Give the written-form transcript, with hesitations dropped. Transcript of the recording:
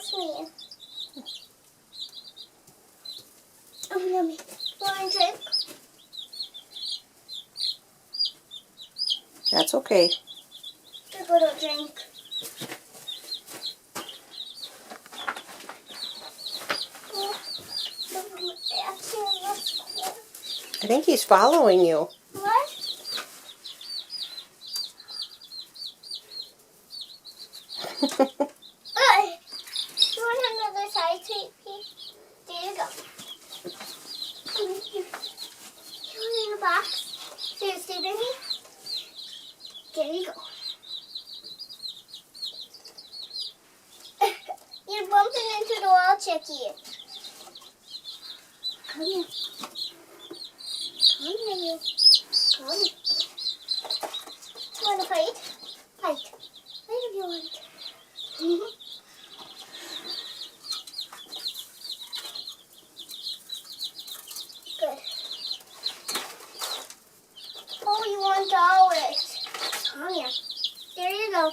loves me. Oh, yummy. Want a drink? That's okay. A little drink. I think he's following you. What? You want another side sweet pea? There you go. Come here. You want in a box? Seriously, baby? There you go. You're bumping into the wall, Chicky. Come here. Come here, you. Come here. You want to fight? Fight. Fight if you want. Good. Oh, you want to always. Come here. There you go.